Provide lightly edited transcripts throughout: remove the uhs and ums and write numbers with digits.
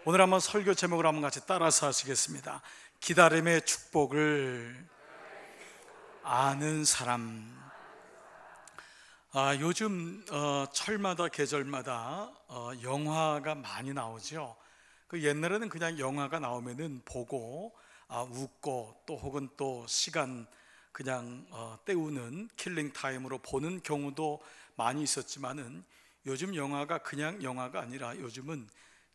오늘 한번 설교 제목을 한번 같이 따라서 하시겠습니다. 기다림의 축복을 아는 사람. 요즘 철마다 계절마다 영화가 많이 나오죠. 그 옛날에는 그냥 영화가 나오면은 보고 웃고 또 혹은 또 시간 그냥 때우는 킬링 타임으로 보는 경우도 많이 있었지만은 요즘 영화가 그냥 영화가 아니라 요즘은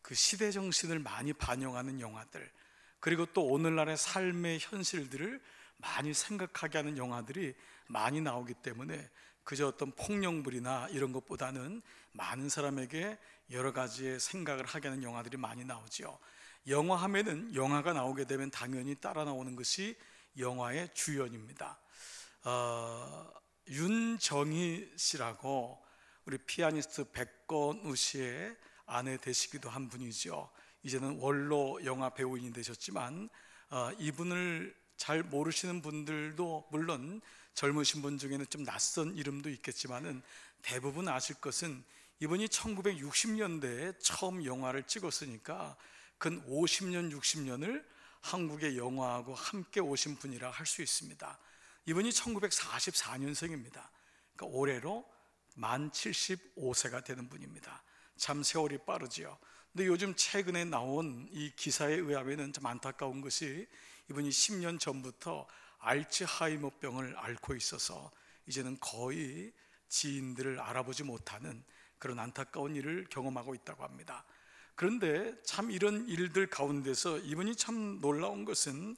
그 시대 정신을 많이 반영하는 영화들, 그리고 또 오늘날의 삶의 현실들을 많이 생각하게 하는 영화들이 많이 나오기 때문에 그저 어떤 폭력물이나 이런 것보다는 많은 사람에게 여러 가지의 생각을 하게 하는 영화들이 많이 나오죠. 영화 하면은 영화가 나오게 되면 당연히 따라 나오는 것이 영화의 주연입니다. 윤정희 씨라고 우리 피아니스트 백건우 씨의 아내 되시기도 한 분이죠. 이제는 원로 영화 배우인이 되셨지만 이분을 잘 모르시는 분들도 물론 젊으신 분 중에는 좀 낯선 이름도 있겠지만은 대부분 아실 것은 이분이 1960년대에 처음 영화를 찍었으니까 근 50년, 60년을 한국의 영화하고 함께 오신 분이라 할 수 있습니다. 이분이 1944년생입니다. 그러니까 올해로 만 75세가 되는 분입니다. 참 세월이 빠르지요. 근데 요즘 최근에 나온 이 기사에 의하면 좀 안타까운 것이 이분이 10년 전부터 알츠하이머병을 앓고 있어서 이제는 거의 지인들을 알아보지 못하는 그런 안타까운 일을 경험하고 있다고 합니다. 그런데 참 이런 일들 가운데서 이분이 참 놀라운 것은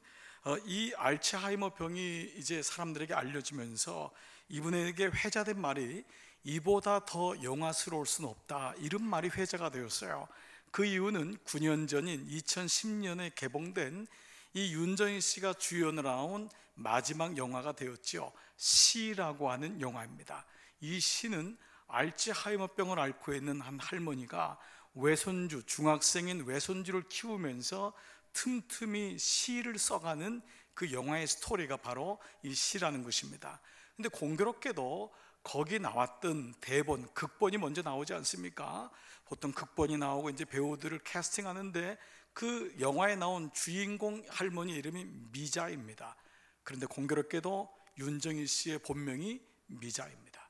이 알츠하이머병이 이제 사람들에게 알려지면서 이분에게 회자된 말이 이보다 더 영화스러울 수는 없다, 이런 말이 회자가 되었어요. 그 이유는 9년 전인 2010년에 개봉된 이 윤정희 씨가 주연을 나온 마지막 영화가 되었죠. 시라고 하는 영화입니다. 이 시는 알츠하이머병을 앓고 있는 한 할머니가 외손주, 중학생인 외손주를 키우면서 틈틈이 시를 써가는 그 영화의 스토리가 바로 이 시라는 것입니다. 근데 공교롭게도 거기 나왔던 대본, 극본이 먼저 나오지 않습니까? 보통 극본이 나오고 이제 배우들을 캐스팅하는데 그 영화에 나온 주인공 할머니 이름이 미자입니다. 그런데 공교롭게도 윤정희 씨의 본명이 미자입니다.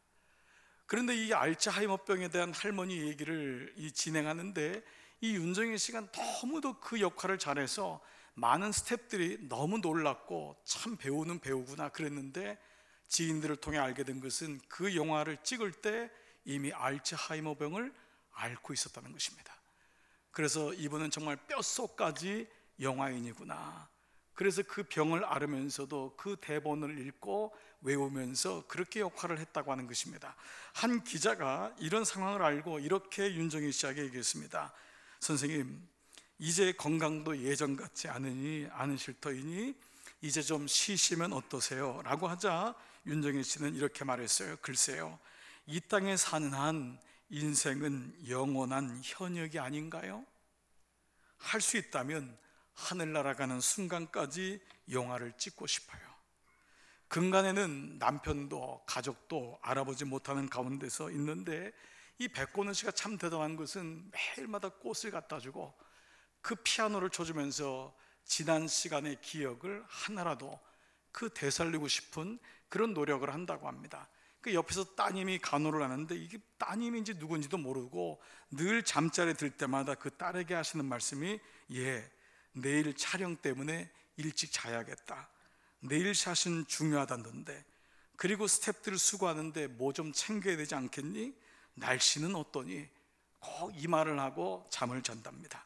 그런데 이 알츠하이머병에 대한 할머니 얘기를 진행하는데 이 윤정희 씨가 너무도 그 역할을 잘해서 많은 스태프들이 너무 놀랐고 참 배우는 배우구나 그랬는데 지인들을 통해 알게 된 것은 그 영화를 찍을 때 이미 알츠하이머병을 앓고 있었다는 것입니다. 그래서 이분은 정말 뼛속까지 영화인이구나. 그래서 그 병을 앓으면서도 그 대본을 읽고 외우면서 그렇게 역할을 했다고 하는 것입니다. 한 기자가 이런 상황을 알고 이렇게 윤정희 씨에게 얘기했습니다. 선생님, 이제 건강도 예전 같지 않으실 터이니 이제 좀 쉬시면 어떠세요? 라고 하자 윤정희 씨는 이렇게 말했어요. 글쎄요, 이 땅에 사는 한 인생은 영원한 현역이 아닌가요? 할 수 있다면 하늘나라 가는 순간까지 영화를 찍고 싶어요. 근간에는 남편도 가족도 알아보지 못하는 가운데서 있는데 이 백건우 씨가 참 대단한 것은 매일마다 꽃을 갖다 주고 그 피아노를 쳐주면서 지난 시간의 기억을 하나라도 그 되살리고 싶은 그런 노력을 한다고 합니다. 그 옆에서 따님이 간호를 하는데 이게 따님인지 누군지도 모르고 늘 잠자리에 들 때마다 그 딸에게 하시는 말씀이 내일 촬영 때문에 일찍 자야겠다, 내일 샷은 중요하다던데, 그리고 스태프들 수고하는데 뭐 좀 챙겨야 되지 않겠니? 날씨는 어떠니? 꼭 이 말을 하고 잠을 잔답니다.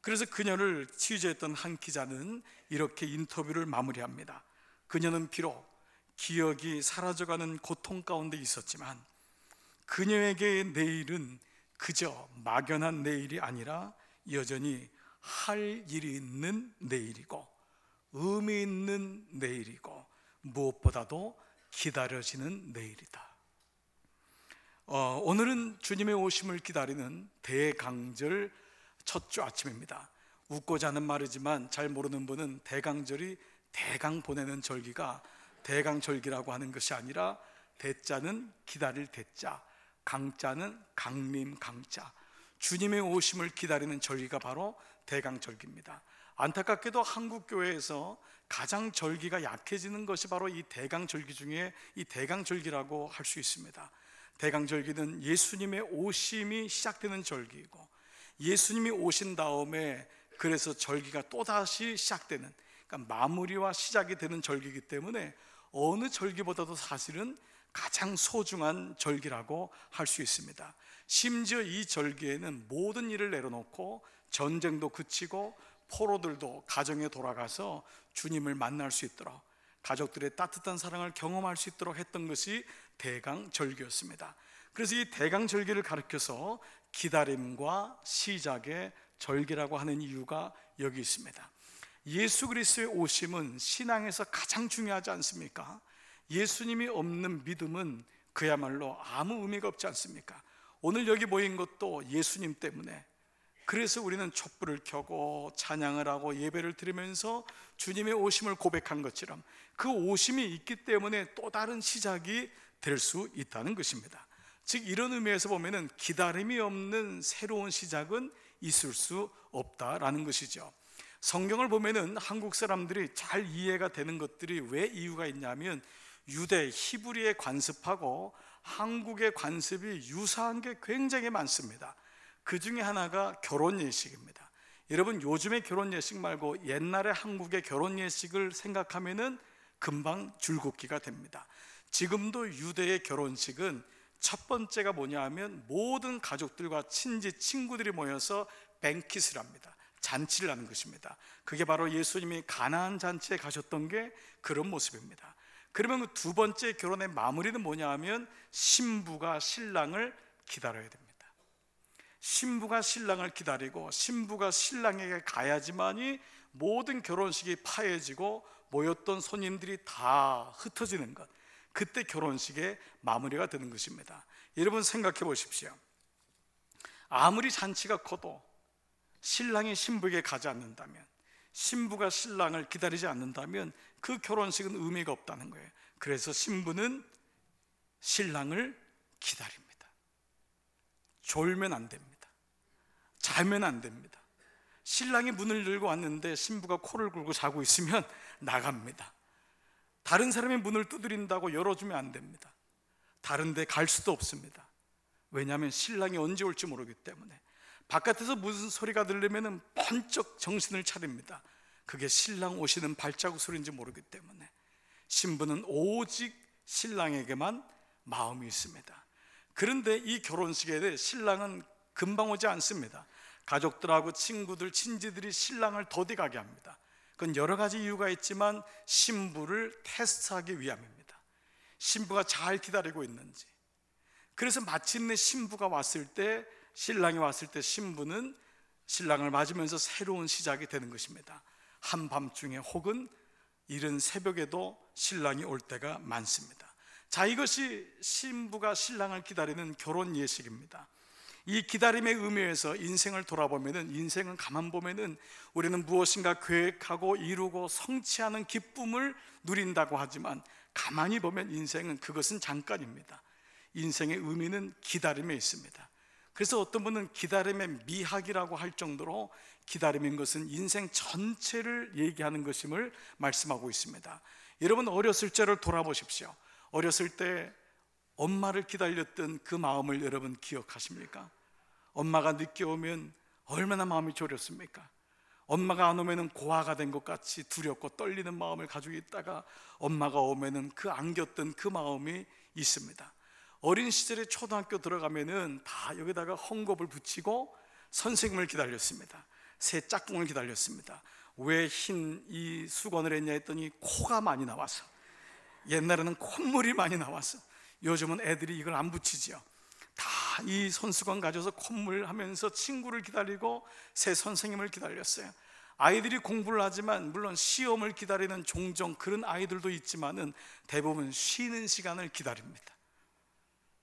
그래서 그녀를 취재했던 한 기자는 이렇게 인터뷰를 마무리합니다. 그녀는 비록 기억이 사라져가는 고통 가운데 있었지만 그녀에게의 내일은 그저 막연한 내일이 아니라 여전히 할 일이 있는 내일이고 의미 있는 내일이고 무엇보다도 기다려지는 내일이다. 오늘은 주님의 오심을 기다리는 대강절 첫 주 아침입니다. 웃고자 하는 말이지만 잘 모르는 분은 대강절이 대강 보내는 절기가 대강절기라고 하는 것이 아니라 대자는 기다릴 대자, 강자는 강림 강자, 주님의 오심을 기다리는 절기가 바로 대강절기입니다. 안타깝게도 한국 교회에서 가장 절기가 약해지는 것이 바로 이 대강절기 중에 이 대강절기라고 할 수 있습니다. 대강절기는 예수님의 오심이 시작되는 절기이고, 예수님이 오신 다음에 그래서 절기가 또다시 시작되는, 그러니까 마무리와 시작이 되는 절기이기 때문에 어느 절기보다도 사실은 가장 소중한 절기라고 할 수 있습니다. 심지어 이 절기에는 모든 일을 내려놓고 전쟁도 그치고 포로들도 가정에 돌아가서 주님을 만날 수 있도록, 가족들의 따뜻한 사랑을 경험할 수 있도록 했던 것이 대강절기였습니다. 그래서 이 대강절기를 가리켜서 기다림과 시작의 절기라고 하는 이유가 여기 있습니다. 예수 그리스도의 오심은 신앙에서 가장 중요하지 않습니까? 예수님이 없는 믿음은 그야말로 아무 의미가 없지 않습니까? 오늘 여기 모인 것도 예수님 때문에, 그래서 우리는 촛불을 켜고 찬양을 하고 예배를 드리면서 주님의 오심을 고백한 것처럼 그 오심이 있기 때문에 또 다른 시작이 될 수 있다는 것입니다. 즉 이런 의미에서 보면은 기다림이 없는 새로운 시작은 있을 수 없다라는 것이죠. 성경을 보면은 한국 사람들이 잘 이해가 되는 것들이 왜 이유가 있냐면, 유대 히브리의 관습하고 한국의 관습이 유사한 게 굉장히 많습니다. 그 중에 하나가 결혼 예식입니다. 여러분, 요즘의 결혼 예식 말고 옛날의 한국의 결혼 예식을 생각하면은 금방 줄긋기가 됩니다. 지금도 유대의 결혼식은 첫 번째가 뭐냐 하면 모든 가족들과 친지, 친구들이 모여서 뱅킷을 합니다. 잔치를 하는 것입니다. 그게 바로 예수님이 가나안 잔치에 가셨던 게 그런 모습입니다. 그러면 그 두 번째 결혼의 마무리는 뭐냐 하면 신부가 신랑을 기다려야 됩니다. 신부가 신랑을 기다리고 신부가 신랑에게 가야지만이 모든 결혼식이 파해지고 모였던 손님들이 다 흩어지는 것, 그때 결혼식의 마무리가 되는 것입니다. 여러분 생각해 보십시오. 아무리 잔치가 커도 신랑이 신부에게 가지 않는다면, 신부가 신랑을 기다리지 않는다면 그 결혼식은 의미가 없다는 거예요. 그래서 신부는 신랑을 기다립니다. 졸면 안 됩니다. 자면 안 됩니다. 신랑이 문을 열고 왔는데 신부가 코를 골고 자고 있으면 나갑니다. 다른 사람이 문을 두드린다고 열어주면 안 됩니다. 다른 데 갈 수도 없습니다. 왜냐하면 신랑이 언제 올지 모르기 때문에. 바깥에서 무슨 소리가 들리면 번쩍 정신을 차립니다. 그게 신랑 오시는 발자국 소리인지 모르기 때문에. 신부는 오직 신랑에게만 마음이 있습니다. 그런데 이 결혼식에 대해 신랑은 금방 오지 않습니다. 가족들하고 친구들, 친지들이 신랑을 더디가게 합니다. 그건 여러 가지 이유가 있지만 신부를 테스트하기 위함입니다. 신부가 잘 기다리고 있는지. 그래서 마침내 신부가 왔을 때, 신랑이 왔을 때 신부는 신랑을 맞으면서 새로운 시작이 되는 것입니다. 한밤중에 혹은 이른 새벽에도 신랑이 올 때가 많습니다. 자, 이것이 신부가 신랑을 기다리는 결혼 예식입니다. 이 기다림의 의미에서 인생을 돌아보면은, 인생은 가만 보면은 우리는 무엇인가 계획하고 이루고 성취하는 기쁨을 누린다고 하지만, 가만히 보면 인생은 그것은 잠깐입니다. 인생의 의미는 기다림에 있습니다. 그래서 어떤 분은 기다림의 미학이라고 할 정도로 기다림인 것은 인생 전체를 얘기하는 것임을 말씀하고 있습니다. 여러분, 어렸을 때를 돌아보십시오. 어렸을 때 엄마를 기다렸던 그 마음을 여러분 기억하십니까? 엄마가 늦게 오면 얼마나 마음이 졸였습니까? 엄마가 안 오면 고아가 된 것 같이 두렵고 떨리는 마음을 가지고 있다가 엄마가 오면 그 안겼던 그 마음이 있습니다. 어린 시절에 초등학교 들어가면은 다 여기다가 헝겊을 붙이고 선생님을 기다렸습니다. 새 짝꿍을 기다렸습니다. 왜 흰 이 수건을 했냐 했더니 코가 많이 나와서. 옛날에는 콧물이 많이 나와서. 요즘은 애들이 이걸 안 붙이죠. 다 이 손수건 가져서 콧물 하면서 친구를 기다리고 새 선생님을 기다렸어요. 아이들이 공부를 하지만 물론 시험을 기다리는 종종 그런 아이들도 있지만은 대부분 쉬는 시간을 기다립니다.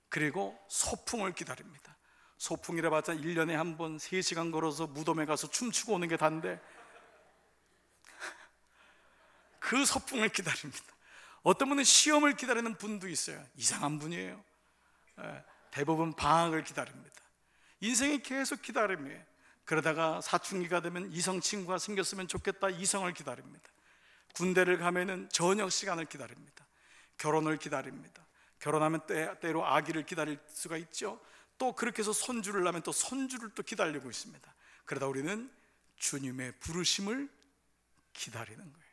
그리고 소풍을 기다립니다. 소풍이라 봤자 1년에 한 번 3시간 걸어서 무덤에 가서 춤추고 오는 게 단데 그 소풍을 기다립니다. 어떤 분은 시험을 기다리는 분도 있어요. 이상한 분이에요. 대부분 방학을 기다립니다. 인생이 계속 기다림이에요. 그러다가 사춘기가 되면 이성 친구가 생겼으면 좋겠다, 이성을 기다립니다. 군대를 가면은 저녁 시간을 기다립니다. 결혼을 기다립니다. 결혼하면 때로 아기를 기다릴 수가 있죠. 또 그렇게 해서 손주를 낳으면 또 손주를 또 기다리고 있습니다. 그러다 우리는 주님의 부르심을 기다리는 거예요.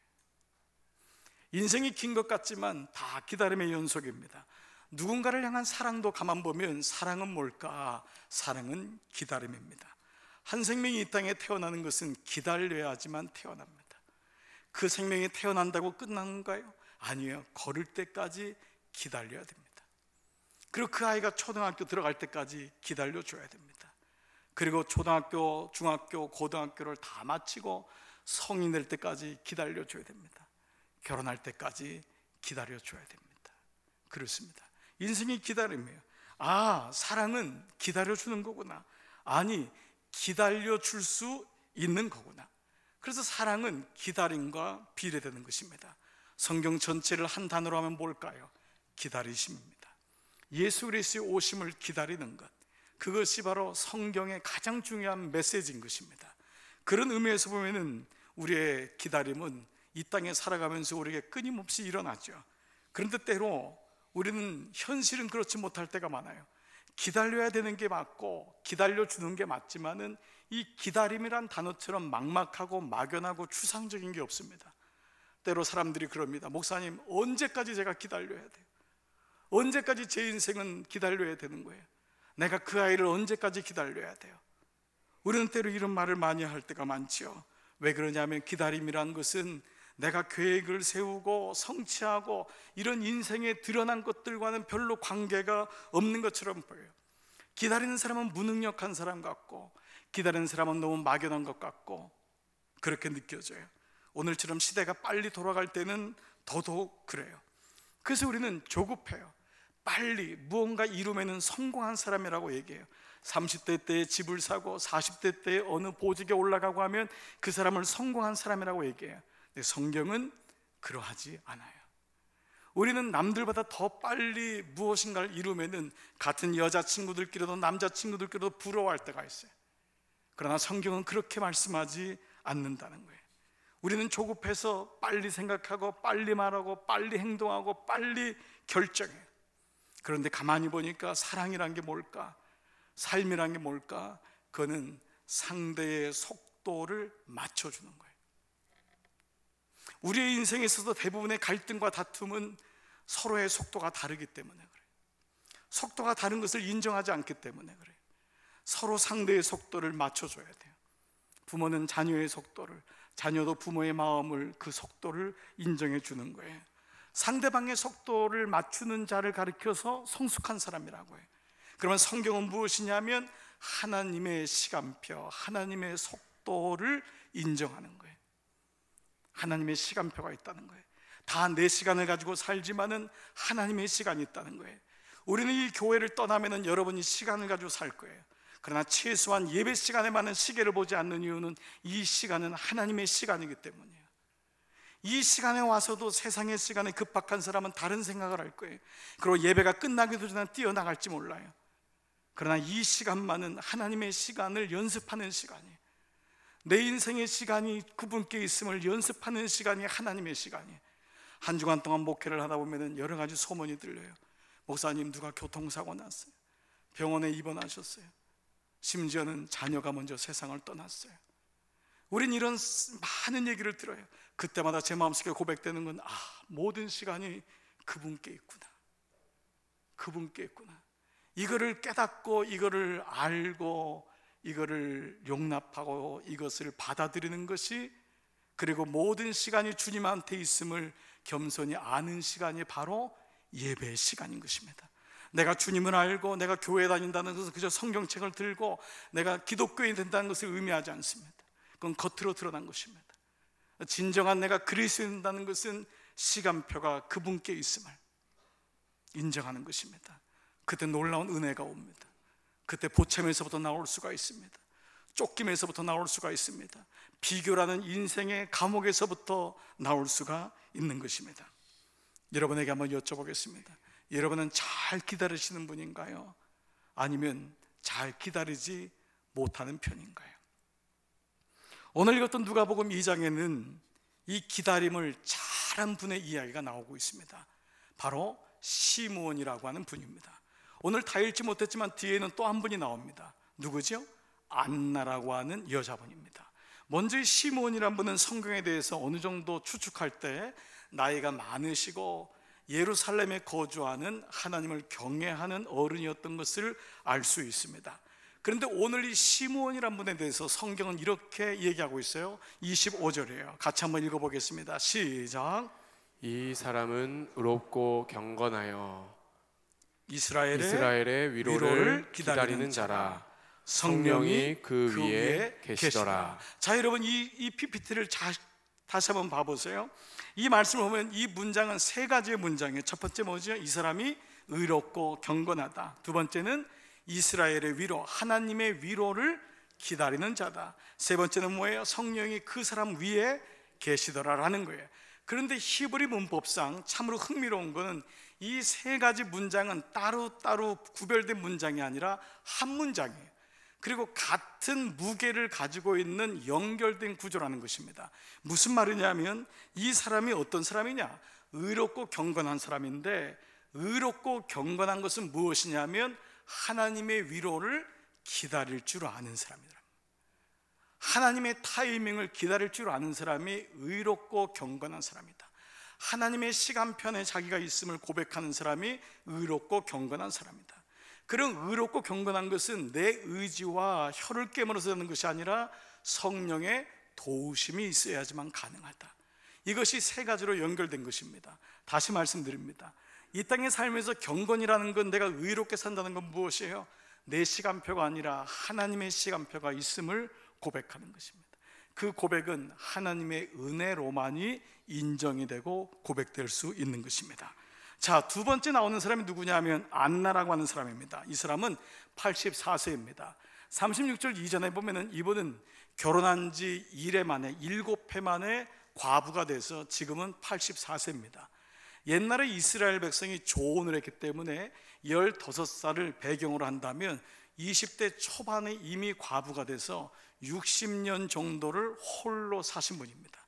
인생이 긴 것 같지만 다 기다림의 연속입니다. 누군가를 향한 사랑도 가만 보면 사랑은 뭘까? 사랑은 기다림입니다. 한 생명이 이 땅에 태어나는 것은 기다려야지만 태어납니다. 그 생명이 태어난다고 끝나는가요? 아니에요. 걸을 때까지 기다려야 됩니다. 그리고 그 아이가 초등학교 들어갈 때까지 기다려줘야 됩니다. 그리고 초등학교, 중학교, 고등학교를 다 마치고 성인 될 때까지 기다려줘야 됩니다. 결혼할 때까지 기다려줘야 됩니다. 그렇습니다. 인생이 기다림이에요. 아, 사랑은 기다려주는 거구나. 아니, 기다려줄 수 있는 거구나. 그래서 사랑은 기다림과 비례되는 것입니다. 성경 전체를 한 단어로 하면 뭘까요? 기다리심입니다. 예수 그리스도의 오심을 기다리는 것, 그것이 바로 성경의 가장 중요한 메시지인 것입니다. 그런 의미에서 보면은 우리의 기다림은 이 땅에 살아가면서 우리에게 끊임없이 일어나죠. 그런데 때로 우리는 현실은 그렇지 못할 때가 많아요. 기다려야 되는 게 맞고 기다려주는 게 맞지만은 이 기다림이란 단어처럼 막막하고 막연하고 추상적인 게 없습니다. 때로 사람들이 그럽니다. 목사님, 언제까지 제가 기다려야 돼요? 언제까지 제 인생은 기다려야 되는 거예요? 내가 그 아이를 언제까지 기다려야 돼요? 우리는 때로 이런 말을 많이 할 때가 많죠. 왜 그러냐면 기다림이란 것은 내가 계획을 세우고 성취하고 이런 인생에 드러난 것들과는 별로 관계가 없는 것처럼 보여요. 기다리는 사람은 무능력한 사람 같고 기다리는 사람은 너무 막연한 것 같고 그렇게 느껴져요. 오늘처럼 시대가 빨리 돌아갈 때는 더더욱 그래요. 그래서 우리는 조급해요. 빨리 무언가 이루면은 성공한 사람이라고 얘기해요. 30대 때에 집을 사고 40대 때에 어느 보직에 올라가고 하면 그 사람을 성공한 사람이라고 얘기해요. 근데 성경은 그러하지 않아요. 우리는 남들보다 더 빨리 무엇인가를 이루면은 같은 여자친구들끼리도 남자친구들끼리도 부러워할 때가 있어요. 그러나 성경은 그렇게 말씀하지 않는다는 거예요. 우리는 조급해서 빨리 생각하고 빨리 말하고 빨리 행동하고 빨리 결정해요. 그런데 가만히 보니까 사랑이란 게 뭘까? 삶이란 게 뭘까? 그거는 상대의 속도를 맞춰주는 거예요. 우리의 인생에 있어서 대부분의 갈등과 다툼은 서로의 속도가 다르기 때문에 그래요. 속도가 다른 것을 인정하지 않기 때문에 그래요. 서로 상대의 속도를 맞춰줘야 돼요. 부모는 자녀의 속도를, 자녀도 부모의 마음을, 그 속도를 인정해 주는 거예요. 상대방의 속도를 맞추는 자를 가리켜서 성숙한 사람이라고 해요. 그러면 성경은 무엇이냐면 하나님의 시간표, 하나님의 속도를 인정하는 거예요. 하나님의 시간표가 있다는 거예요. 다 내 시간을 가지고 살지만은 하나님의 시간이 있다는 거예요. 우리는 이 교회를 떠나면은 여러분이 시간을 가지고 살 거예요. 그러나 최소한 예배 시간에만은 시계를 보지 않는 이유는 이 시간은 하나님의 시간이기 때문이에요. 이 시간에 와서도 세상의 시간에 급박한 사람은 다른 생각을 할 거예요. 그리고 예배가 끝나기도 전에 뛰어나갈지 몰라요. 그러나 이 시간만은 하나님의 시간을 연습하는 시간이에요. 내 인생의 시간이 그분께 있음을 연습하는 시간이 하나님의 시간이에요. 한 주간 동안 목회를 하다 보면 여러 가지 소문이 들려요. 목사님, 누가 교통사고 났어요. 병원에 입원하셨어요. 심지어는 자녀가 먼저 세상을 떠났어요. 우린 이런 많은 얘기를 들어요. 그때마다 제 마음속에 고백되는 건 모든 시간이 그분께 있구나. 그분께 있구나. 이거를 깨닫고 이거를 알고 이거를 용납하고 이것을 받아들이는 것이, 그리고 모든 시간이 주님한테 있음을 겸손히 아는 시간이 바로 예배의 시간인 것입니다. 내가 주님을 알고 내가 교회에 다닌다는 것은 그저 성경책을 들고 내가 기독교인이 된다는 것을 의미하지 않습니다. 그건 겉으로 드러난 것입니다. 진정한 내가 그리스도인이라는 것은 시간표가 그분께 있음을 인정하는 것입니다. 그때 놀라운 은혜가 옵니다. 그때 보채면서부터 나올 수가 있습니다. 쫓김에서부터 나올 수가 있습니다. 비교라는 인생의 감옥에서부터 나올 수가 있는 것입니다. 여러분에게 한번 여쭤보겠습니다. 여러분은 잘 기다리시는 분인가요? 아니면 잘 기다리지 못하는 편인가요? 오늘 읽었던 누가복음 2장에는 이 기다림을 잘한 분의 이야기가 나오고 있습니다. 바로 시므온이라고 하는 분입니다. 오늘 다 읽지 못했지만 뒤에는 또 한 분이 나옵니다. 누구죠? 안나라고 하는 여자분입니다. 먼저 이 시므온이라는 분은 성경에 대해서 어느 정도 추측할 때 나이가 많으시고 예루살렘에 거주하는 하나님을 경외하는 어른이었던 것을 알 수 있습니다. 그런데 오늘 이 시므온이라는 분에 대해서 성경은 이렇게 얘기하고 있어요. 25절이에요. 같이 한번 읽어보겠습니다. 시작. 이 사람은 의롭고 경건하여 이스라엘의 위로를 기다리는 자라. 성령이 그 위에 계시더라. 자, 여러분 이 PPT를 다시 한번 봐보세요. 이 말씀을 보면 이 문장은 세 가지의 문장이에요. 첫 번째 뭐죠? 이 사람이 의롭고 경건하다. 두 번째는 이스라엘의 위로, 하나님의 위로를 기다리는 자다. 세 번째는 뭐예요? 성령이 그 사람 위에 계시더라라는 거예요. 그런데 히브리 문법상 참으로 흥미로운 것은 이 세 가지 문장은 따로따로 구별된 문장이 아니라 한 문장이에요. 그리고 같은 무게를 가지고 있는 연결된 구조라는 것입니다. 무슨 말이냐면 이 사람이 어떤 사람이냐? 의롭고 경건한 사람인데, 의롭고 경건한 것은 무엇이냐면 하나님의 위로를 기다릴 줄 아는 사람이다. 하나님의 타이밍을 기다릴 줄 아는 사람이 의롭고 경건한 사람이다. 하나님의 시간편에 자기가 있음을 고백하는 사람이 의롭고 경건한 사람이다. 그런 의롭고 경건한 것은 내 의지와 혀를 깨물어서 되는 것이 아니라 성령의 도우심이 있어야지만 가능하다. 이것이 세 가지로 연결된 것입니다. 다시 말씀드립니다. 이 땅의 삶에서 경건이라는 건, 내가 의롭게 산다는 건 무엇이에요? 내 시간표가 아니라 하나님의 시간표가 있음을 고백하는 것입니다. 그 고백은 하나님의 은혜로만이 인정이 되고 고백될 수 있는 것입니다. 자, 두 번째 나오는 사람이 누구냐 하면 안나라고 하는 사람입니다. 이 사람은 84세입니다 36절 이전에 보면은 이분은 결혼한 지 1회 만에 7회 만에 과부가 돼서 지금은 84세입니다 옛날에 이스라엘 백성이 조혼을 했기 때문에 15살을 배경으로 한다면 20대 초반에 이미 과부가 돼서 60년 정도를 홀로 사신 분입니다.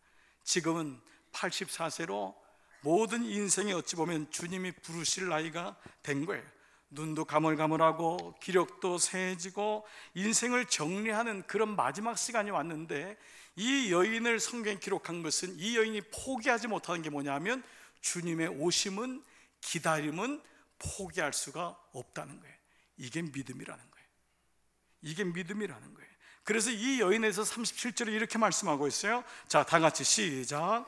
지금은 84세로 모든 인생이 어찌 보면 주님이 부르실 나이가 된 거예요. 눈도 가물가물하고 기력도 세해지고 인생을 정리하는 그런 마지막 시간이 왔는데, 이 여인을 성경에 기록한 것은 이 여인이 포기하지 못하는 게 뭐냐면 주님의 오심은, 기다림은 포기할 수가 없다는 거예요. 이게 믿음이라는 거예요. 이게 믿음이라는 거예요. 그래서 이 여인에서 37절에 이렇게 말씀하고 있어요. 자, 다 같이 시작.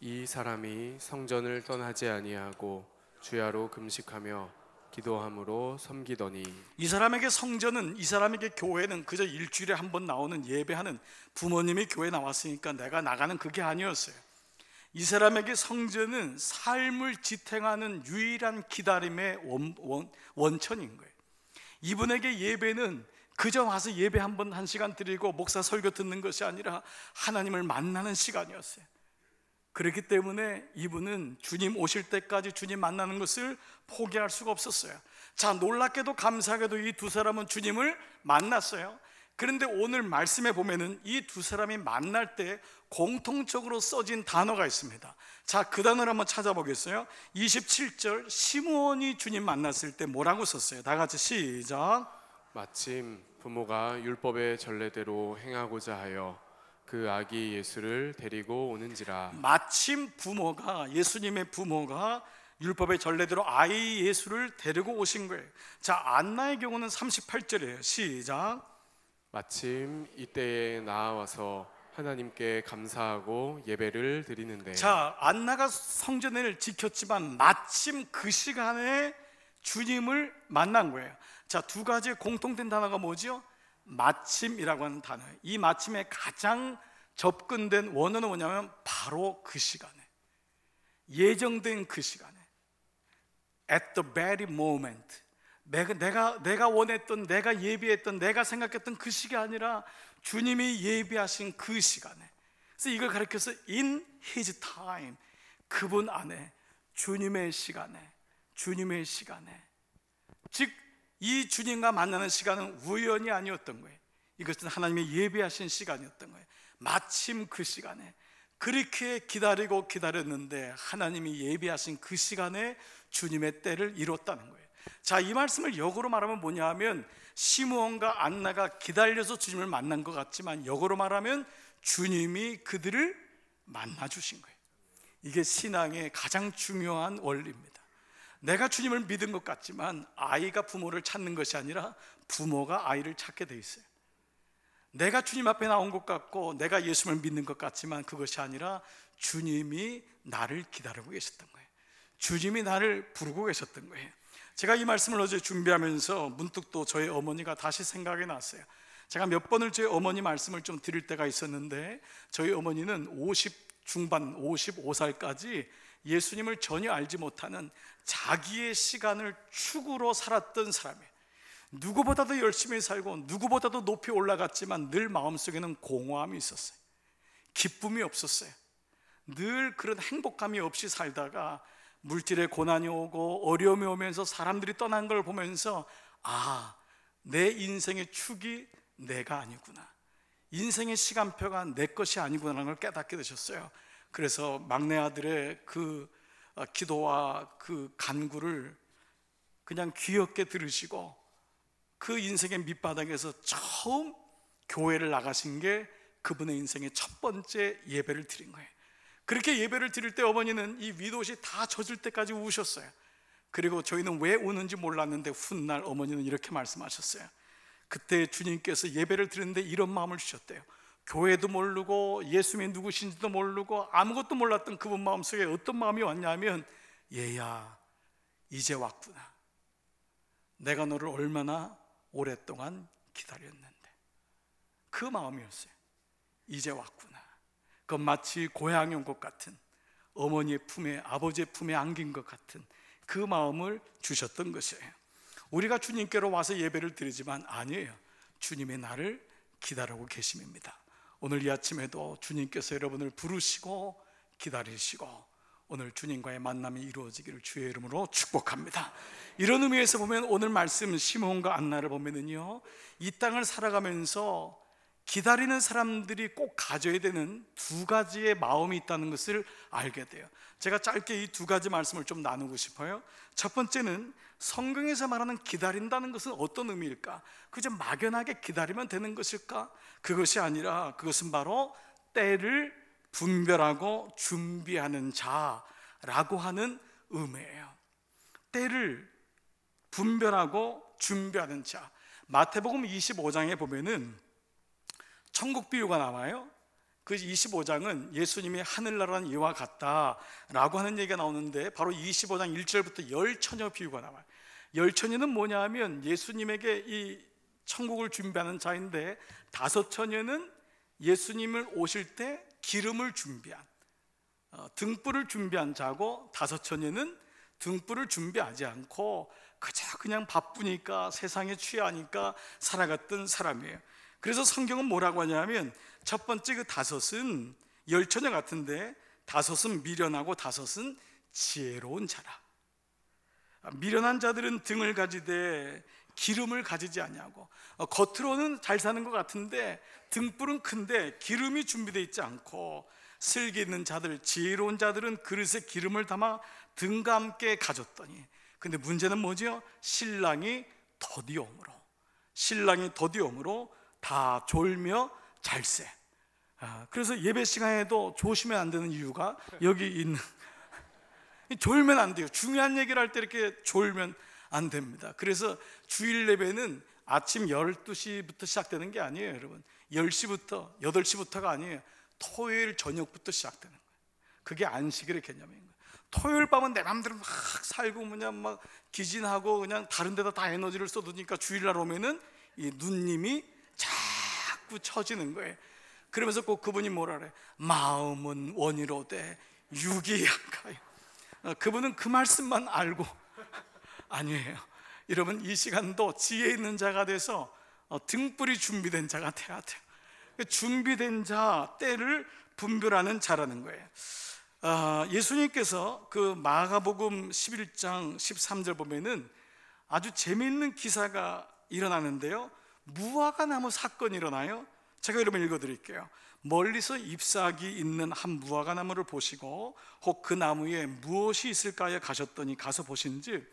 이 사람이 성전을 떠나지 아니하고 주야로 금식하며 기도함으로 섬기더니. 이 사람에게 성전은, 이 사람에게 교회는 그저 일주일에 한 번 나오는 예배하는, 부모님이 교회 나왔으니까 내가 나가는 그게 아니었어요. 이 사람에게 성전은 삶을 지탱하는 유일한 기다림의 원천인 거예요. 이분에게 예배는 그저 와서 예배 한 번 1시간 드리고 목사 설교 듣는 것이 아니라 하나님을 만나는 시간이었어요. 그렇기 때문에 이분은 주님 오실 때까지 주님 만나는 것을 포기할 수가 없었어요. 자, 놀랍게도 감사하게도 이 두 사람은 주님을 만났어요. 그런데 오늘 말씀에 보면은 이 두 사람이 만날 때 공통적으로 써진 단어가 있습니다. 자, 그 단어를 한번 찾아보겠어요. 27절, 시므온이 주님 만났을 때 뭐라고 썼어요? 다 같이 시작. 마침 부모가 율법의 전례대로 행하고자 하여 그 아기 예수를 데리고 오는지라. 마침 부모가, 예수님의 부모가 율법의 전례대로 아이 예수를 데리고 오신 거예요. 자, 안나의 경우는 38절이에요. 시작. 마침 이때에 나와서 하나님께 감사하고 예배를 드리는데. 자, 안나가 성전을 지켰지만 마침 그 시간에 주님을 만난 거예요. 자, 두 가지의 공통된 단어가 뭐죠? 마침이라고 하는 단어예요. 이 마침에 가장 접근된 원어는 뭐냐면 바로 그 시간에, 예정된 그 시간에, at the very moment, 내가 원했던, 내가 예비했던, 내가 생각했던 그 시간이 아니라 주님이 예비하신 그 시간에. 그래서 이걸 가리켜서 in his time, 그분 안에, 주님의 시간에, 주님의 시간에. 즉 이 주님과 만나는 시간은 우연이 아니었던 거예요. 이것은 하나님의 예비하신 시간이었던 거예요. 마침 그 시간에 그렇게 기다리고 기다렸는데 하나님이 예비하신 그 시간에 주님의 때를 이뤘다는 거예요. 자, 이 말씀을 역으로 말하면 뭐냐 하면 시므온과 안나가 기다려서 주님을 만난 것 같지만 역으로 말하면 주님이 그들을 만나 주신 거예요. 이게 신앙의 가장 중요한 원리입니다. 내가 주님을 믿은 것 같지만 아이가 부모를 찾는 것이 아니라 부모가 아이를 찾게 돼 있어요. 내가 주님 앞에 나온 것 같고 내가 예수님을 믿는 것 같지만 그것이 아니라 주님이 나를 기다리고 계셨던 거예요. 주님이 나를 부르고 계셨던 거예요. 제가 이 말씀을 어제 준비하면서 문득 또 저희 어머니가 다시 생각이 났어요. 제가 몇 번을 저희 어머니 말씀을 좀 드릴 때가 있었는데 저희 어머니는 50 중반 55살까지 예수님을 전혀 알지 못하는 자기의 시간을 축으로 살았던 사람이에요. 누구보다도 열심히 살고 누구보다도 높이 올라갔지만 늘 마음속에는 공허함이 있었어요. 기쁨이 없었어요. 늘 그런 행복감이 없이 살다가 물질의 고난이 오고 어려움이 오면서 사람들이 떠난 걸 보면서 아, 내 인생의 축이 내가 아니구나, 인생의 시간표가 내 것이 아니구나라는 걸 깨닫게 되셨어요. 그래서 막내 아들의 그 기도와 그 간구를 그냥 귀엽게 들으시고 그 인생의 밑바닥에서 처음 교회를 나가신 게 그분의 인생의 첫 번째 예배를 드린 거예요. 그렇게 예배를 드릴 때 어머니는 이 윗옷이 다 젖을 때까지 우셨어요. 그리고 저희는 왜 우는지 몰랐는데 훗날 어머니는 이렇게 말씀하셨어요. 그때 주님께서 예배를 드리는데 이런 마음을 주셨대요. 교회도 모르고 예수님이 누구신지도 모르고 아무것도 몰랐던 그분 마음속에 어떤 마음이 왔냐면, 얘야 이제 왔구나, 내가 너를 얼마나 오랫동안 기다렸는데. 그 마음이었어요. 이제 왔구나. 그건 마치 고향에 온 것 같은, 어머니의 품에 아버지의 품에 안긴 것 같은 그 마음을 주셨던 것이에요. 우리가 주님께로 와서 예배를 드리지만 아니에요. 주님의 나를 기다리고 계심입니다. 오늘 이 아침에도 주님께서 여러분을 부르시고 기다리시고 오늘 주님과의 만남이 이루어지기를 주의 이름으로 축복합니다. 이런 의미에서 보면 오늘 말씀 시므온과 안나를 보면은요, 이 땅을 살아가면서 기다리는 사람들이 꼭 가져야 되는 두 가지의 마음이 있다는 것을 알게 돼요. 제가 짧게 이 두 가지 말씀을 좀 나누고 싶어요. 첫 번째는 성경에서 말하는 기다린다는 것은 어떤 의미일까? 그저 막연하게 기다리면 되는 것일까? 그것이 아니라 그것은 바로 때를 분별하고 준비하는 자라고 하는 의미예요. 때를 분별하고 준비하는 자. 마태복음 25장에 보면은 천국 비유가 나와요. 그 25장은 예수님이 하늘나라는 이와 같다라고 하는 얘기가 나오는데 바로 25장 1절부터 열처녀 비유가 나와요. 열처녀는 뭐냐 하면 예수님에게 이 천국을 준비하는 자인데, 다섯 처녀는 예수님을 오실 때 기름을 준비한, 등불을 준비한 자고, 다섯 처녀는 등불을 준비하지 않고 그저 그냥 바쁘니까 세상에 취하니까 살아갔던 사람이에요. 그래서 성경은 뭐라고 하냐면, 첫 번째 그 다섯은 열처녀 같은데, 다섯은 미련하고 다섯은 지혜로운 자라. 미련한 자들은 등을 가지되 기름을 가지지 아니하고, 겉으로는 잘 사는 것 같은데 등불은 큰데 기름이 준비되어 있지 않고, 슬기 있는 자들, 지혜로운 자들은 그릇에 기름을 담아 등과 함께 가졌더니, 근데 문제는 뭐죠? 신랑이 더디옴으로 다 졸며 잘세. 그래서 예배 시간에도 조심해야 안 되는 이유가 여기 있는 졸면 안 돼요. 중요한 얘기를 할 때 이렇게 졸면 안 됩니다. 그래서 주일 예배는 아침 12시부터 시작되는 게 아니에요, 여러분. 10시부터 8시부터가 아니에요. 토요일 저녁부터 시작되는 거예요. 그게 안식일의 개념인 거예요. 토요일 밤은 내 맘대로 막 살고 그냥 막 기진하고 그냥 다른 데다 다 에너지를 쏟으니까 주일날 오면은 이 누님이 자꾸 처지는 거예요. 그러면서 꼭 그분이 뭐라 그래? 마음은 원이로되 육이 약하여. 그분은 그 말씀만 알고 아니에요. 여러분, 이 시간도 지혜 있는 자가 돼서 등불이 준비된 자가 돼야 돼요. 준비된 자, 때를 분별하는 자라는 거예요. 예수님께서 그 마가복음 11장 13절 보면은 아주 재미있는 기사가 일어나는데요, 무화과 나무 사건이 일어나요. 제가 여러분 읽어드릴게요. 멀리서 잎사귀 있는 한 무화과 나무를 보시고 혹 그 나무에 무엇이 있을까에 가셨더니 가서 보신즉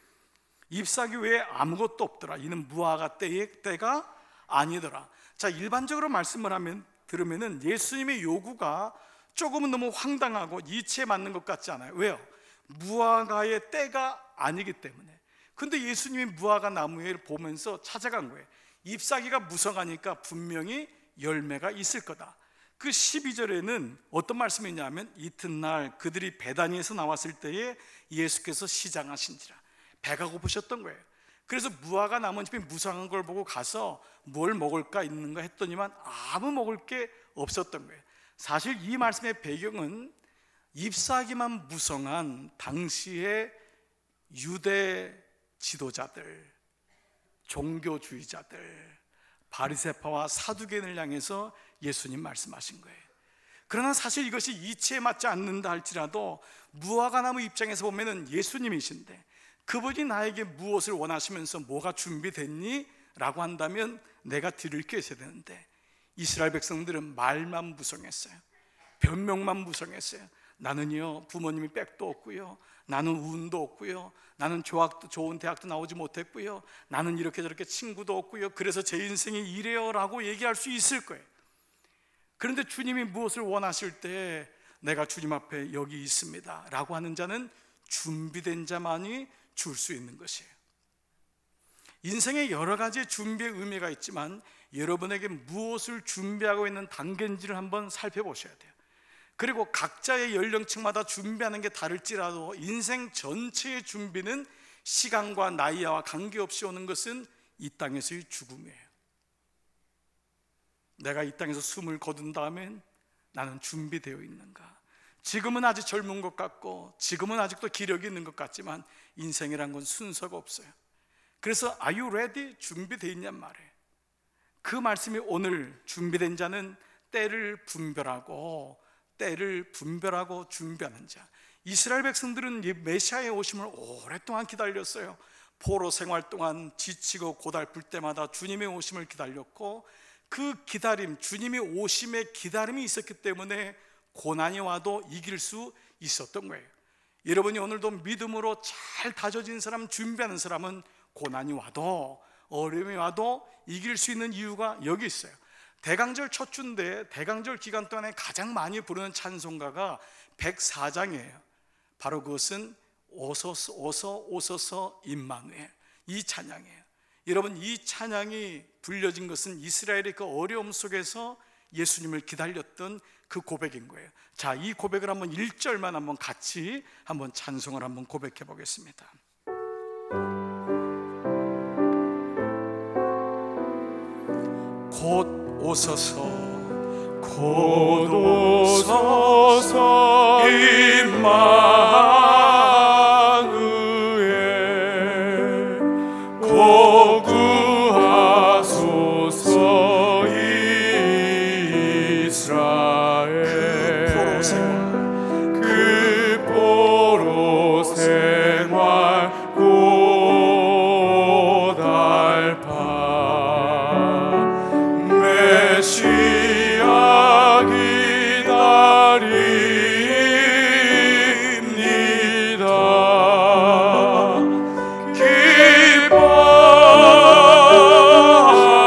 잎사귀 외에 아무것도 없더라. 이는 무화과 때가 아니더라. 자, 일반적으로 말씀을 들으면은 예수님의 요구가 조금은 너무 황당하고 이치에 맞는 것 같지 않아요? 왜요? 무화과의 때가 아니기 때문에. 근데 예수님이 무화과 나무를 보면서 찾아간 거예요. 잎사귀가 무성하니까 분명히 열매가 있을 거다. 그 12절에는 어떤 말씀이 있냐면 이튿날 그들이 베다니에서 나왔을 때에 예수께서 시장하신지라. 배가 고프셨던 거예요. 그래서 무화과 나뭇잎이 무성한 걸 보고 가서 뭘 먹을까 있는가 했더니만 아무 먹을 게 없었던 거예요. 사실 이 말씀의 배경은 잎사귀만 무성한 당시의 유대 지도자들, 종교주의자들, 바리새파와 사두개인을 향해서 예수님 말씀하신 거예요. 그러나 사실 이것이 이치에 맞지 않는다 할지라도 무화과 나무 입장에서 보면은 예수님이신데 그분이 나에게 무엇을 원하시면서 뭐가 준비됐니? 라고 한다면 내가 드릴 게 있어야 되는데 이스라엘 백성들은 말만 무성했어요. 변명만 무성했어요. 나는요 부모님이 백도 없고요, 나는 운도 없고요, 나는 좋은 대학도 나오지 못했고요, 나는 이렇게 저렇게 친구도 없고요, 그래서 제 인생이 이래요 라고 얘기할 수 있을 거예요. 그런데 주님이 무엇을 원하실 때 내가 주님 앞에 여기 있습니다 라고 하는 자는 준비된 자만이 줄 수 있는 것이에요. 인생에 여러 가지 준비의 의미가 있지만 여러분에게 무엇을 준비하고 있는 단계인지를 한번 살펴보셔야 돼요. 그리고 각자의 연령층마다 준비하는 게 다를지라도 인생 전체의 준비는 시간과 나이와 관계없이 오는 것은 이 땅에서의 죽음이에요. 내가 이 땅에서 숨을 거둔 다음엔 나는 준비되어 있는가? 지금은 아직 젊은 것 같고 지금은 아직도 기력이 있는 것 같지만 인생이란 건 순서가 없어요. 그래서 Are you ready? 준비되어 있냔 말이에요. 그 말씀이 오늘 준비된 자는 때를 분별하고 준비하는 자. 이스라엘 백성들은 이 메시아의 오심을 오랫동안 기다렸어요. 포로 생활 동안 지치고 고달플 때마다 주님의 오심을 기다렸고 그 기다림, 주님의 오심의 기다림이 있었기 때문에 고난이 와도 이길 수 있었던 거예요. 여러분이 오늘도 믿음으로 잘 다져진 사람, 준비하는 사람은 고난이 와도 어려움이 와도 이길 수 있는 이유가 여기 있어요. 대강절 첫 주인데 대강절 기간 동안에 가장 많이 부르는 찬송가가 104장이에요. 바로 그것은 오소서 임마누엘, 이 찬양이에요. 여러분, 이 찬양이 불려진 것은 이스라엘의 그 어려움 속에서 예수님을 기다렸던 그 고백인 거예요. 자, 이 고백을 한번 1절만 한번 같이 한번 찬송을 한번 고백해 보겠습니다. 곧 오소서 임마누엘 구하소서 이스라엘 그 포로 생활 고달파 메시아 기다립니다.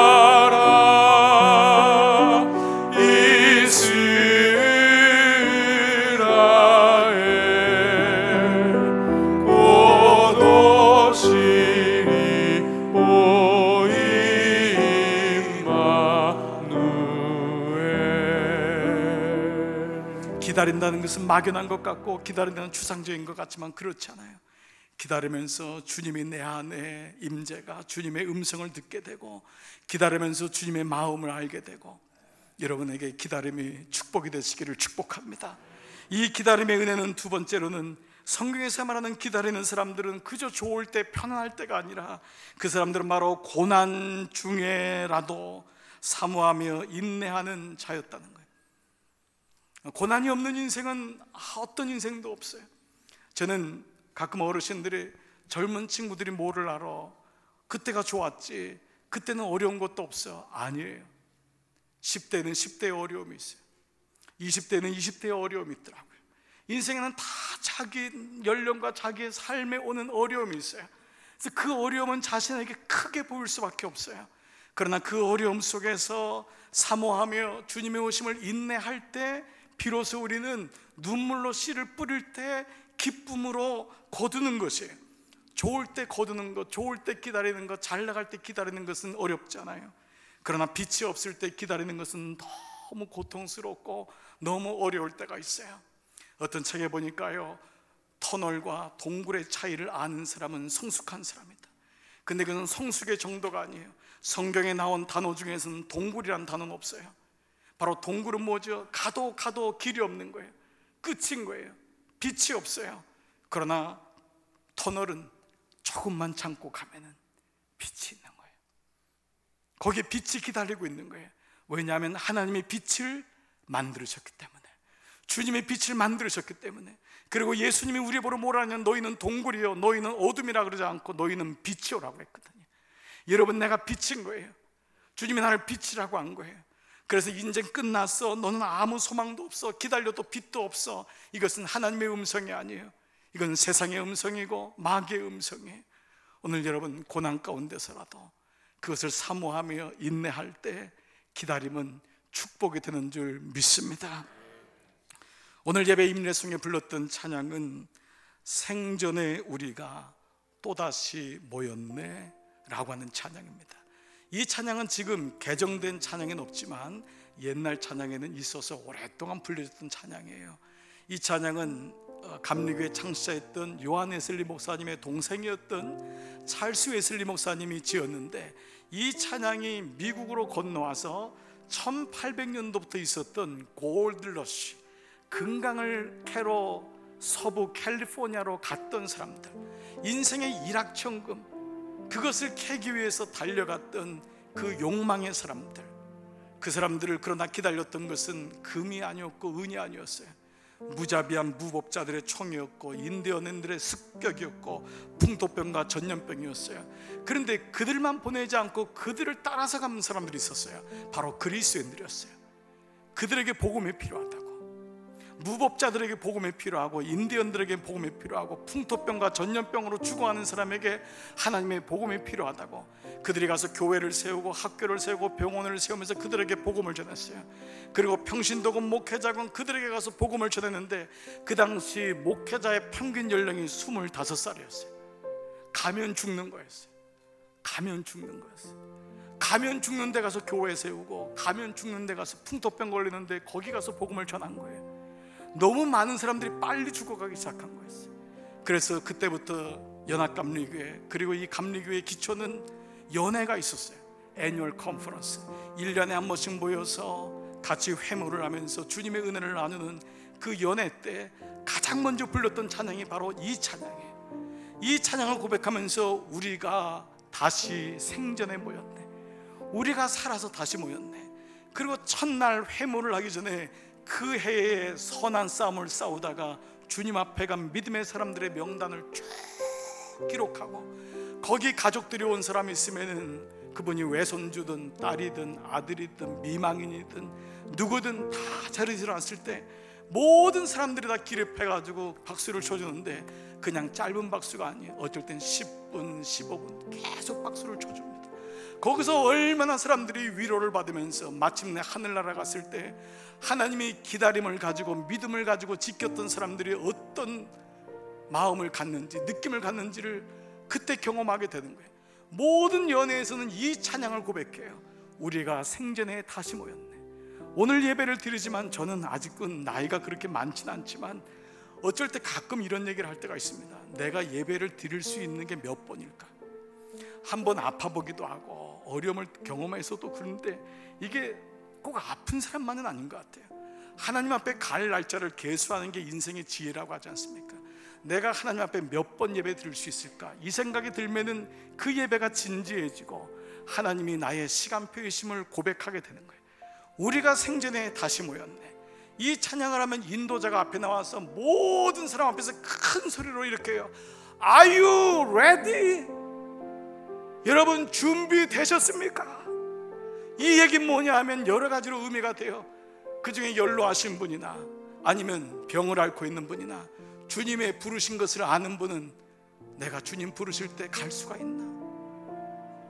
기뻐하라 이스라엘 곧 오시리 오 임마누엘. 기다린다는 것은 막연한 것 같고 기다린다는 추상적인 것 같지만 그렇지 않아요. 기다리면서 주님이 내 안에 임재가, 주님의 음성을 듣게 되고 기다리면서 주님의 마음을 알게 되고, 여러분에게 기다림이 축복이 되시기를 축복합니다. 이 기다림의 은혜는 두 번째로는 성경에서 말하는 기다리는 사람들은 그저 좋을 때 편안할 때가 아니라 그 사람들은 바로 고난 중에라도 사모하며 인내하는 자였다는 거예요. 고난이 없는 인생은 어떤 인생도 없어요. 저는 가끔 어르신들이 젊은 친구들이 뭐를 알아? 그때가 좋았지, 그때는 어려운 것도 없어. 아니에요. 10대는 10대의 어려움이 있어요. 20대는 20대의 어려움이 있더라고요. 인생에는 다 자기 연령과 자기의 삶에 오는 어려움이 있어요. 그래서 그 어려움은 자신에게 크게 보일 수밖에 없어요. 그러나 그 어려움 속에서 사모하며 주님의 오심을 인내할 때 비로소 우리는 눈물로 씨를 뿌릴 때 기쁨으로 거두는 것이에요. 좋을 때 거두는 것, 좋을 때 기다리는 것, 잘 나갈 때 기다리는 것은 어렵잖아요. 그러나 빛이 없을 때 기다리는 것은 너무 고통스럽고 너무 어려울 때가 있어요. 어떤 책에 보니까요, 터널과 동굴의 차이를 아는 사람은 성숙한 사람이다. 근데 그건 성숙의 정도가 아니에요. 성경에 나온 단어 중에서는 동굴이란 단어는 없어요. 바로 동굴은 뭐죠? 가도 길이 없는 거예요. 끝인 거예요. 빛이 없어요. 그러나 터널은 조금만 참고 가면은 빛이 있는 거예요. 거기에 빛이 기다리고 있는 거예요. 왜냐하면 하나님의 빛을 만들으셨기 때문에, 주님의 빛을 만들으셨기 때문에. 그리고 예수님이 우리 보러 뭐라 하냐면 너희는 동굴이요, 너희는 어둠이라 그러지 않고 너희는 빛이요라고 했거든요. 여러분, 내가 빛인 거예요. 주님이 나를 빛이라고 한 거예요. 그래서 인생 끝났어, 너는 아무 소망도 없어, 기다려도 빛도 없어, 이것은 하나님의 음성이 아니에요. 이건 세상의 음성이고 마귀의 음성이에요. 오늘 여러분, 고난 가운데서라도 그것을 사모하며 인내할 때 기다림은 축복이 되는 줄 믿습니다. 오늘 예배 임례송에 불렀던 찬양은 생전에 우리가 또다시 모였네 라고 하는 찬양입니다. 이 찬양은 지금 개정된 찬양에는 없지만 옛날 찬양에는 있어서 오랫동안 불려졌던 찬양이에요. 이 찬양은 감리교회 창시자였던 요한 웨슬리 목사님의 동생이었던 찰스 웨슬리 목사님이 지었는데, 이 찬양이 미국으로 건너와서 1800년도부터 있었던 골드러시, 금강을 캐러 서부 캘리포니아로 갔던 사람들, 인생의 일확천금, 그것을 캐기 위해서 달려갔던 그 욕망의 사람들, 그 사람들을 그러나 기다렸던 것은 금이 아니었고 은이 아니었어요. 무자비한 무법자들의 총이었고 인디언들의 습격이었고 풍토병과 전염병이었어요. 그런데 그들만 보내지 않고 그들을 따라서 가는 사람들이 있었어요. 바로 그리스도인들이었어요. 그들에게 복음이 필요하다고, 무법자들에게 복음이 필요하고 인디언들에게 복음이 필요하고 풍토병과 전염병으로 죽어가는 사람에게 하나님의 복음이 필요하다고, 그들이 가서 교회를 세우고 학교를 세우고 병원을 세우면서 그들에게 복음을 전했어요. 그리고 평신도군 목회자군 그들에게 가서 복음을 전했는데, 그 당시 목회자의 평균 연령이 25살이었어요. 가면 죽는 거였어요. 가면 죽는 거였어요. 가면 죽는 데 가서 교회 세우고, 가면 죽는 데 가서 풍토병 걸리는데 거기 가서 복음을 전한 거예요. 너무 많은 사람들이 빨리 죽어가기 시작한 거였어요. 그래서 그때부터 연합감리교회, 그리고 이 감리교회의 기초는 연회가 있었어요. 애뉴얼 컨퍼런스, 1년에 한 번씩 모여서 같이 회무를 하면서 주님의 은혜를 나누는 그 연회 때 가장 먼저 불렀던 찬양이 바로 이 찬양이에요. 이 찬양을 고백하면서 우리가 다시 생전에 모였네, 우리가 살아서 다시 모였네. 그리고 첫날 회무를 하기 전에 그 해에 선한 싸움을 싸우다가 주님 앞에 간 믿음의 사람들의 명단을 쭉 기록하고, 거기 가족들이 온 사람이 있으면은 그분이 외손주든 딸이든 아들이든 미망인이든 누구든 다 자리에 일어났을 때 모든 사람들이 다 기립해가지고 박수를 쳐주는데, 그냥 짧은 박수가 아니에요. 어쩔 땐 10분, 15분 계속 박수를 쳐줍니다. 거기서 얼마나 사람들이 위로를 받으면서 마침내 하늘나라 갔을 때 하나님이 기다림을 가지고 믿음을 가지고 지켰던 사람들이 어떤 마음을 갖는지, 느낌을 갖는지를 그때 경험하게 되는 거예요. 모든 연회에서는 이 찬양을 고백해요. 우리가 생전에 다시 모였네. 오늘 예배를 드리지만 저는 아직은 나이가 그렇게 많지는 않지만 어쩔 때 가끔 이런 얘기를 할 때가 있습니다. 내가 예배를 드릴 수 있는 게 몇 번일까? 한번 아파보기도 하고 어려움을 경험해서도 그런데 이게 꼭 아픈 사람만은 아닌 것 같아요. 하나님 앞에 갈 날짜를 계수하는 게 인생의 지혜라고 하지 않습니까? 내가 하나님 앞에 몇 번 예배 드릴 수 있을까? 이 생각이 들면은 그 예배가 진지해지고 하나님이 나의 시간표이심을 고백하게 되는 거예요. 우리가 생전에 다시 모였네. 이 찬양을 하면 인도자가 앞에 나와서 모든 사람 앞에서 큰 소리로 이렇게 해요. Are you ready? 여러분 준비되셨습니까? 이 얘기는 뭐냐 하면 여러 가지로 의미가 돼요. 그 중에 연로하신 분이나 아니면 병을 앓고 있는 분이나 주님의 부르신 것을 아는 분은 내가 주님 부르실 때 갈 수가 있나?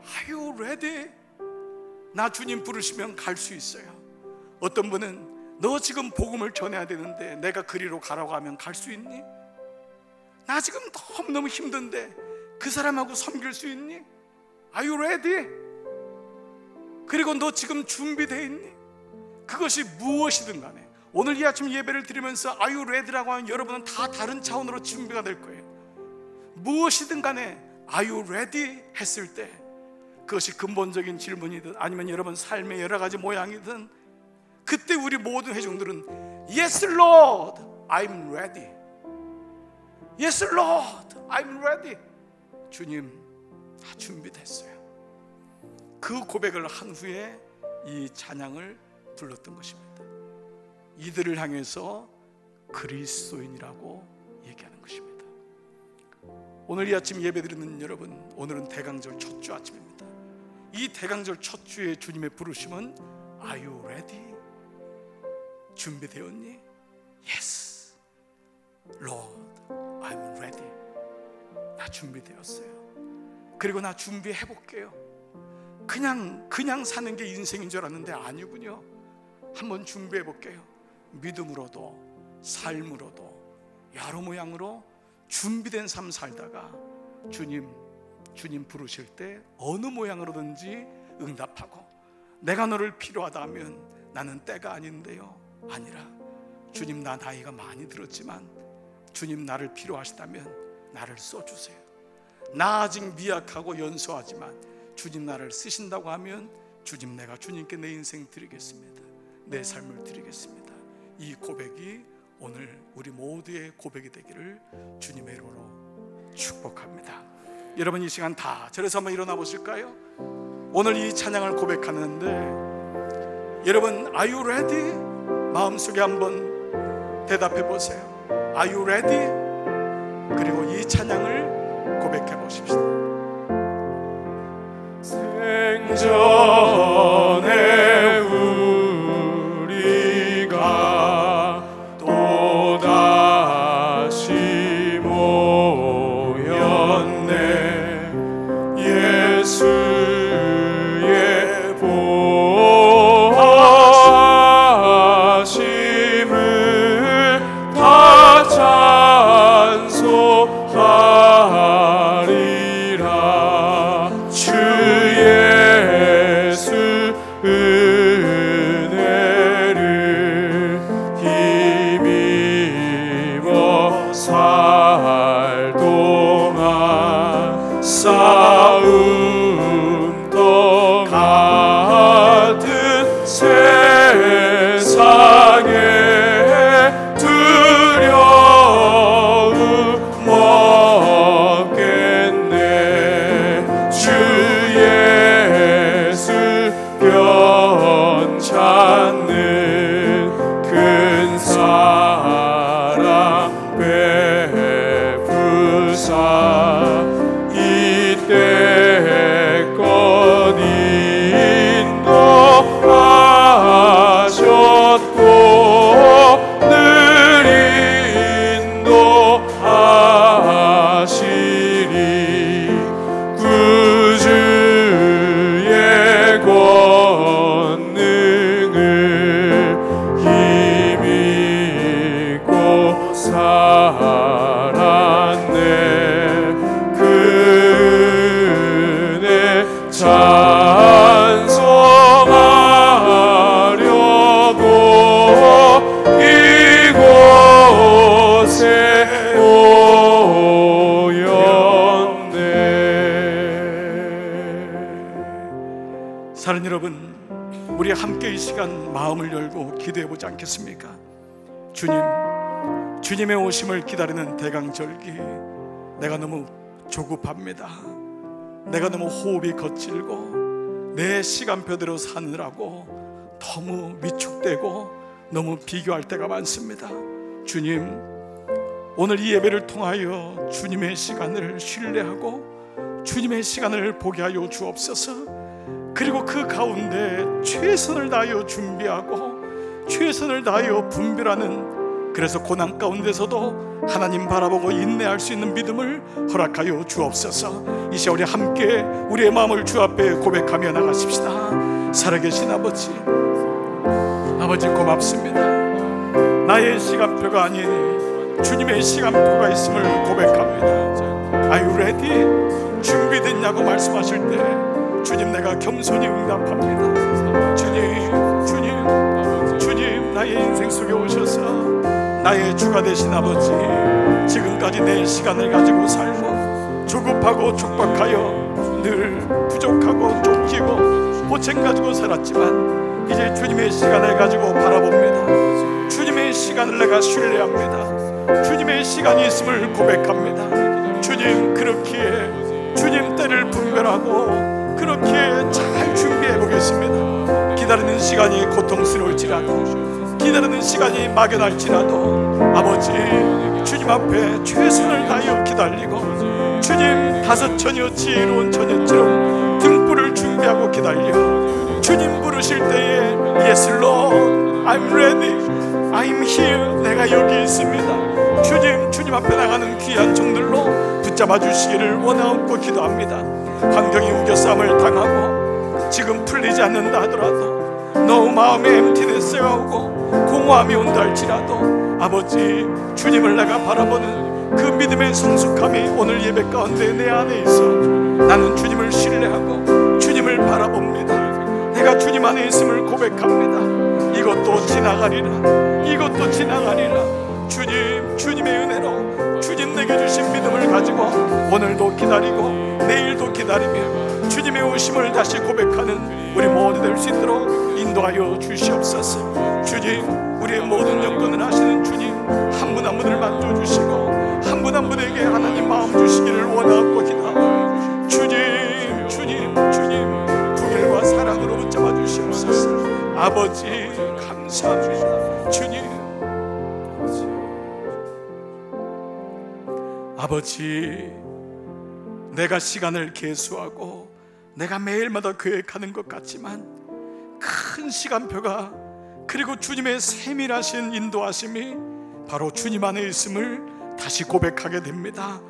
Are you ready? 나 주님 부르시면 갈 수 있어요. 어떤 분은 너 지금 복음을 전해야 되는데 내가 그리로 가라고 하면 갈 수 있니? 나 지금 너무너무 힘든데 그 사람하고 섬길 수 있니? Are you ready? 그리고 너 지금 준비되어 있니? 그것이 무엇이든 간에 오늘 이 아침 예배를 드리면서 Are you ready라고 하면 여러분은 다 다른 차원으로 준비가 될 거예요. 무엇이든 간에 Are you ready? 했을 때 그것이 근본적인 질문이든 아니면 여러분 삶의 여러 가지 모양이든 그때 우리 모든 회중들은 Yes Lord, I'm ready. Yes Lord, I'm ready. 주님, 다 준비됐어요. 그 고백을 한 후에 이 찬양을 불렀던 것입니다. 이들을 향해서 그리스도인이라고 얘기하는 것입니다. 오늘 이 아침 예배드리는 여러분, 오늘은 대강절 첫 주 아침입니다. 이 대강절 첫 주에 주님의 부르심은 Are you ready? 준비되었니? Yes, Lord, I'm ready. 나 준비되었어요. 그리고 나 준비해볼게요. 그냥 사는 게 인생인 줄 알았는데 아니군요. 한번 준비해볼게요. 믿음으로도 삶으로도 여러 모양으로 준비된 삶 살다가 주님 부르실 때 어느 모양으로든지 응답하고 내가 너를 필요하다 하면 나는 때가 아닌데요 아니라 주님 나 나이가 많이 들었지만 주님 나를 필요하시다면 나를 써주세요. 나 아직 미약하고 연소하지만 주님 나를 쓰신다고 하면 주님 내가 주님께 내 인생 드리겠습니다. 내 삶을 드리겠습니다. 이 고백이 오늘 우리 모두의 고백이 되기를 주님의 이름으로 축복합니다. 여러분 이 시간 다 절에서 한번 일어나 보실까요? 오늘 이 찬양을 고백하는데 여러분 Are you ready? 마음속에 한번 대답해 보세요. Are you ready? 그리고 이 찬양을 고백해 보십시다. 생전에 우리가 또다시 모였네. 예수의 보하심을 다 찬송하리라. 주 예수 은혜를 힘입어 살 동안 싸움도 같은 세상에 두려움 없겠네. 주 예수 변찮는 큰 사랑 베푸사 이때껏 인도하셨고 늘 인도하시리. 구주의 권능을 힘입고 살았네. 그 은혜 찬송하려고 이곳에 오였네. 사랑하는 여러분, 우리 함께 이 시간 마음을 열고 기도해 보지 않겠습니까? 주님의 오심을 기다리는 대강절기, 내가 너무 조급합니다. 내가 너무 호흡이 거칠고 내 시간표대로 사느라고 너무 위축되고 너무 비교할 때가 많습니다. 주님, 오늘 이 예배를 통하여 주님의 시간을 신뢰하고 주님의 시간을 보게 하여 주옵소서. 그리고 그 가운데 최선을 다하여 준비하고 최선을 다하여 분별하는, 그래서 고난 가운데서도 하나님 바라보고 인내할 수 있는 믿음을 허락하여 주옵소서. 이 시간에 함께 우리의 마음을 주 앞에 고백하며 나가십시다. 살아계신 아버지, 아버지 고맙습니다. 나의 시간표가 아닌 주님의 시간표가 있음을 고백합니다. Are you ready? 준비됐냐고 말씀하실 때 주님, 내가 겸손히 응답합니다. 주님 나의 인생 속에 오셔서 나의 주가 되신 아버지, 지금까지 내 시간을 가지고 살고 조급하고 촉박하여 늘 부족하고 쫓기고 보채 가지고 살았지만 이제 주님의 시간을 가지고 바라봅니다. 주님의 시간을 내가 신뢰합니다. 주님의 시간이 있음을 고백합니다. 주님, 그렇기에 주님 때를 분별하고 그렇기에 잘 준비해 보겠습니다. 기다리는 시간이 고통스러울지라도, 기다리는 시간이 막연할지라도 아버지, 주님 앞에 최선을 다하여 기다리고 주님 다섯 처녀 지혜로운 처녀처럼 등불을 준비하고 기다려 주님 부르실 때에 Yes Lord, I'm ready, I'm here, 내가 여기 있습니다. 주님 앞에 나가는 귀한 종들로 붙잡아 주시기를 원하옵고 기도합니다. 환경이 우겨싸움을 당하고 지금 풀리지 않는다 하더라도, 너무 마음에 엠티네스가 오고 공허함이 온다 할지라도 아버지, 주님을 내가 바라보는 그 믿음의 성숙함이 오늘 예배 가운데 내 안에 있어 나는 주님을 신뢰하고 주님을 바라봅니다. 내가 주님 안에 있음을 고백합니다. 이것도 지나가리라, 이것도 지나가리라. 주님의 은혜로 주님 내게 주신 믿음을 가지고 오늘도 기다리고 내일도 기다리며 주님의 오심을 다시 고백하는 우리 모두 될 수 있도록 인도하여 주시옵소서. 주님, 우리의 모든 여건을 아시는 주님, 한 분 한 분을 만져주시고 한 분 한 분에게 하나님 마음 주시기를 원하고 기도하고 주님 구별과 사랑으로 붙잡아 주시옵소서. 아버지 감사합니다. 주님, 아버지, 내가 시간을 계수하고 내가 매일마다 계획하는 것 같지만 큰 시간표가, 그리고 주님의 세밀하신 인도하심이 바로 주님 안에 있음을 다시 고백하게 됩니다.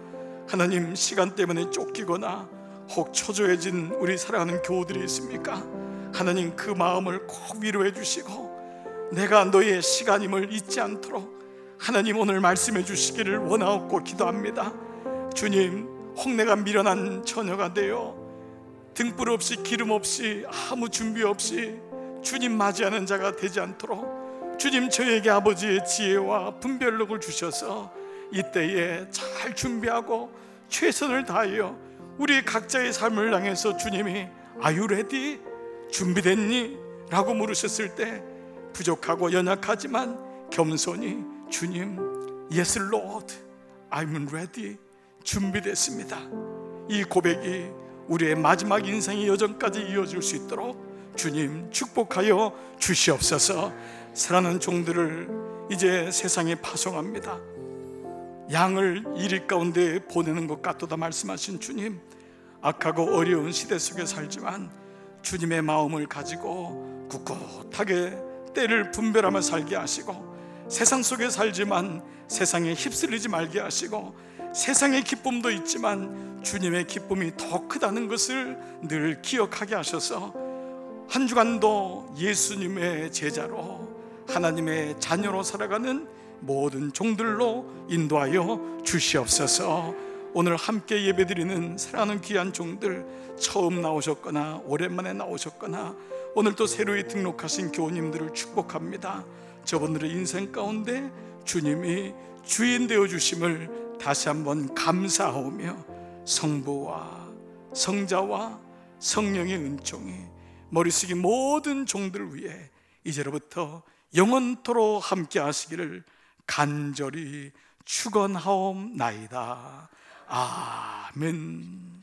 하나님, 시간 때문에 쫓기거나 혹 초조해진 우리 사랑하는 교우들이 있습니까? 하나님, 그 마음을 꼭 위로해 주시고 내가 너의 시간임을 잊지 않도록 하나님 오늘 말씀해 주시기를 원하옵고 기도합니다. 주님, 혹 내가 미련한 처녀가 되어 등불 없이 기름 없이 아무 준비 없이 주님 맞이하는 자가 되지 않도록 주님, 저에게 아버지의 지혜와 분별력을 주셔서 이때에 잘 준비하고 최선을 다하여 우리 각자의 삶을 향해서 주님이 Are you ready? 준비됐니? 라고 물으셨을 때 부족하고 연약하지만 겸손히 주님, Yes Lord, I'm ready, 준비됐습니다. 이 고백이 우리의 마지막 인생의 여정까지 이어질 수 있도록 주님 축복하여 주시옵소서. 사랑하는 종들을 이제 세상에 파송합니다. 양을 이리 가운데 보내는 것 같도다 말씀하신 주님, 악하고 어려운 시대 속에 살지만 주님의 마음을 가지고 꿋꿋하게 때를 분별하며 살게 하시고, 세상 속에 살지만 세상에 휩쓸리지 말게 하시고, 세상의 기쁨도 있지만 주님의 기쁨이 더 크다는 것을 늘 기억하게 하셔서 한 주간도 예수님의 제자로 하나님의 자녀로 살아가는 모든 종들로 인도하여 주시옵소서. 오늘 함께 예배드리는 사랑하는 귀한 종들, 처음 나오셨거나 오랜만에 나오셨거나 오늘 또 새로이 등록하신 교우님들을 축복합니다. 저분들의 인생 가운데 주님이 주인 되어 주심을 다시 한번 감사하오며 성부와 성자와 성령의 은총이 머리 숙인 모든 종들 위해 이제로부터 영원토록 함께 하시기를 간절히 축원하옵나이다. 아멘.